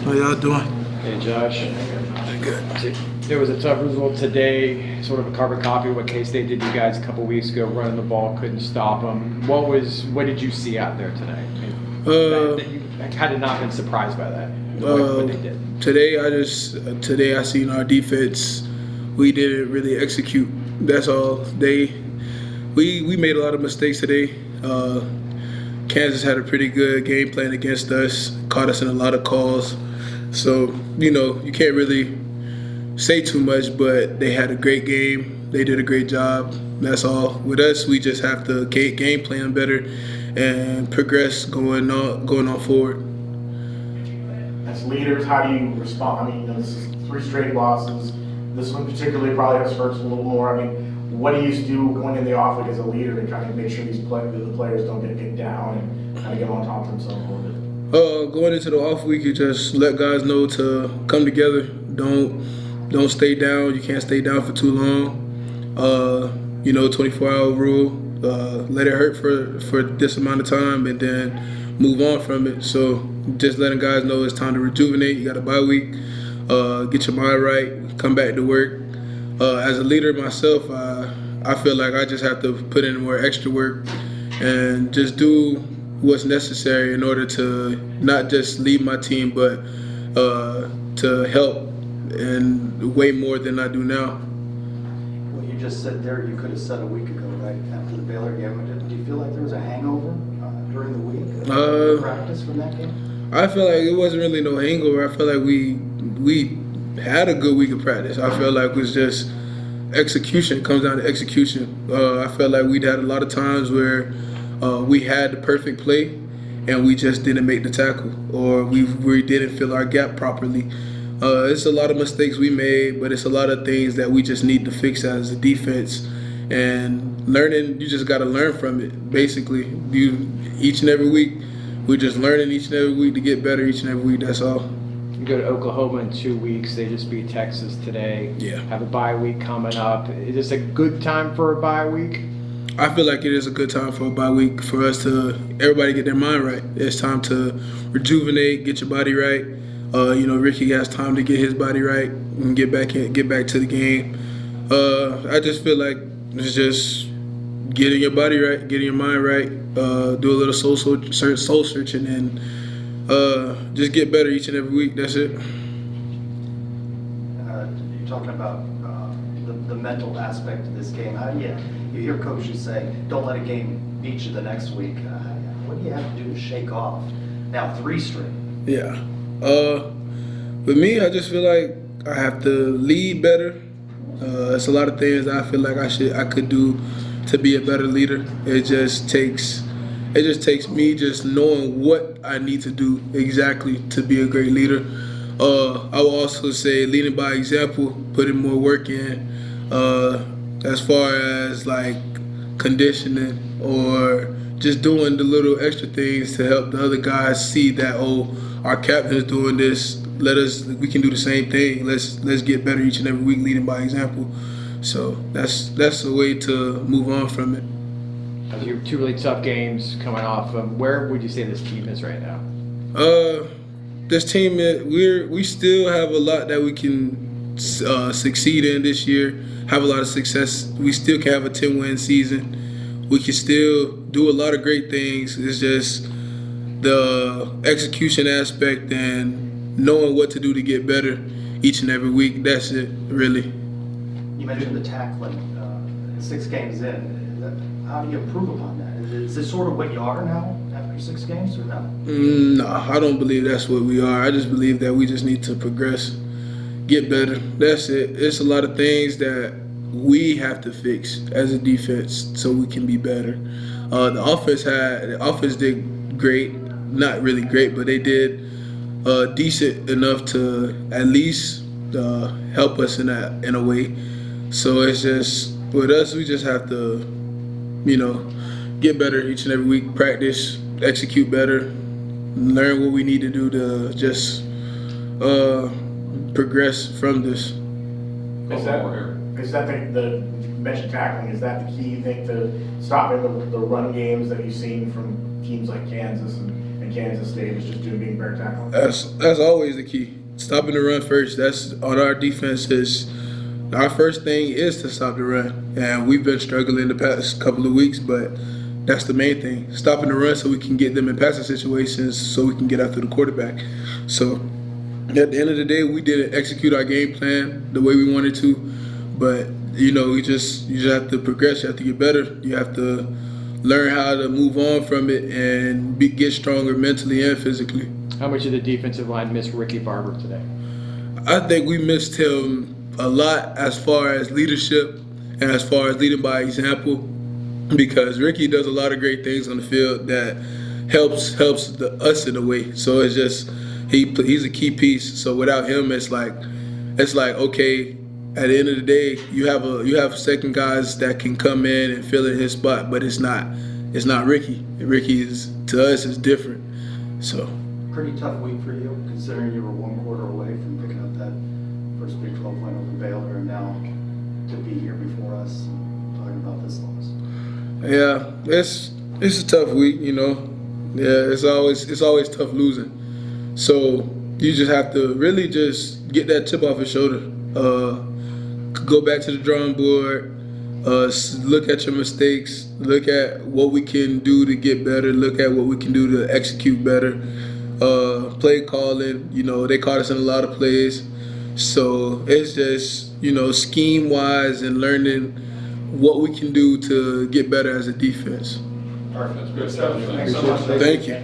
How y'all doing? Hey, Josh. Good. There was a tough result today, sort of a carbon copy of what K-State did to you guys a couple weeks ago, running the ball, couldn't stop them. What did you see out there today? That you had to not been surprised by that, what they did. Today I seen our defense, we didn't really execute. That's all. We made a lot of mistakes today. Kansas had a pretty good game plan against us, caught us in a lot of calls. So, you can't really say too much, but they had a great game. They did a great job. That's all. With us, we just have to game plan better and progress going on forward. As leaders, how do you respond? I mean, this is 3 straight losses. This one particularly probably hurts a little more. I mean, what do you do going in the off week as a leader to kind of make sure the players don't get down and kind of get on top of themselves a little bit? Going into the off week, you just let guys know to come together. Don't stay down. You can't stay down for too long. 24-hour rule. Let it hurt for this amount of time and then move on from it. So just letting guys know it's time to rejuvenate. You got a bye week. Get your mind right. Come back to work. As a leader myself, I feel like I just have to put in more extra work and just do what's necessary in order to not just lead my team, but to help and way more than I do now. What you just said there, you could have said a week ago, right, after the Baylor game. Do you feel like there was a hangover during the week? Practice from that game? I feel like it wasn't really no hangover. I feel like we had a good week of practice. I feel like it was just execution. It comes down to execution. I felt like we'd had a lot of times where we had the perfect play and we just didn't make the tackle, or we didn't fill our gap properly. It's a lot of mistakes we made, but it's a lot of things that we just need to fix as a defense. And learning, you just got to learn from it. Basically, each and every week, we're just learning each and every week to get better each and every week. That's all. You go to Oklahoma in 2 weeks. They just beat Texas today. Yeah. Have a bye week coming up. Is this a good time for a bye week? I feel like it is a good time for a bye week for us to everybody get their mind right. It's time to rejuvenate, get your body right. Ricky has time to get his body right and get back to the game. I just feel like it's just getting your body right, getting your mind right, do a little soul searching, and just get better each and every week. That's it. You're talking about the mental aspect of this game. How do you hear coaches say, don't let a game beat you the next week. What do you have to do to shake off now 3 straight? Yeah. With me, I just feel like I have to lead better. It's a lot of things I feel like I could do to be a better leader. It just takes me just knowing what I need to do exactly to be a great leader. I will also say leading by example, putting more work in, as far as like conditioning or just doing the little extra things to help the other guys see that, our captain's doing this. We can do the same thing. Let's get better each and every week, leading by example. So that's a way to move on from it. Your 2 really tough games coming off. Where would you say this team is right now? This team, we still have a lot that we can succeed in this year. Have a lot of success. We still can have a 10-win season. We can still do a lot of great things. It's just the execution aspect and knowing what to do to get better each and every week. That's it, really. You mentioned the tackling 6 games in. How do you improve upon that? Is this sort of what you are now after 6 games or no? No, I don't believe that's what we are. I just believe that we just need to progress, get better. That's it. It's a lot of things that we have to fix as a defense so we can be better. The offense did great. Not really great, but they did decent enough to at least help us in a way. So it's just with us, we just have to, get better each and every week, practice, execute better, learn what we need to do to just progress from this. Is that the mentioned tackling? Is that the key thing to stopping the run games that you've seen from teams like Kansas and in Kansas State was just being better tackling? That's always the key. Stopping the run first. That's on our defense. Is our first thing is to stop the run, and we've been struggling the past couple of weeks, but that's the main thing. Stopping the run so we can get them in passing situations, so we can get after the quarterback. So at the end of the day, we didn't execute our game plan the way we wanted to, but you just have to progress. You have to get better. You have to learn how to move on from it and get stronger mentally and physically. How much of the defensive line missed Ricky Barber today? I think we missed him a lot as far as leadership and as far as leading by example, because Ricky does a lot of great things on the field that helps us in a way. So it's just he's a key piece. So without him, it's like okay, at the end of the day, you have second guys that can come in and fill in his spot, but it's not Ricky. Ricky is, to us, is different. So. Pretty tough week for you, considering you were 1 quarter away from picking up that first Big 12 win over Baylor, and now to be here before us talking about this loss. Yeah, it's a tough week, Yeah, it's always tough losing. So you just have to really just get that chip off your shoulder. Go back to the drawing board. Look at your mistakes. Look at what we can do to get better. Look at what we can do to execute better. Play calling, they caught us in a lot of plays. So it's just, scheme wise and learning what we can do to get better as a defense. Perfect. Good stuff. Thanks so much. Thank you.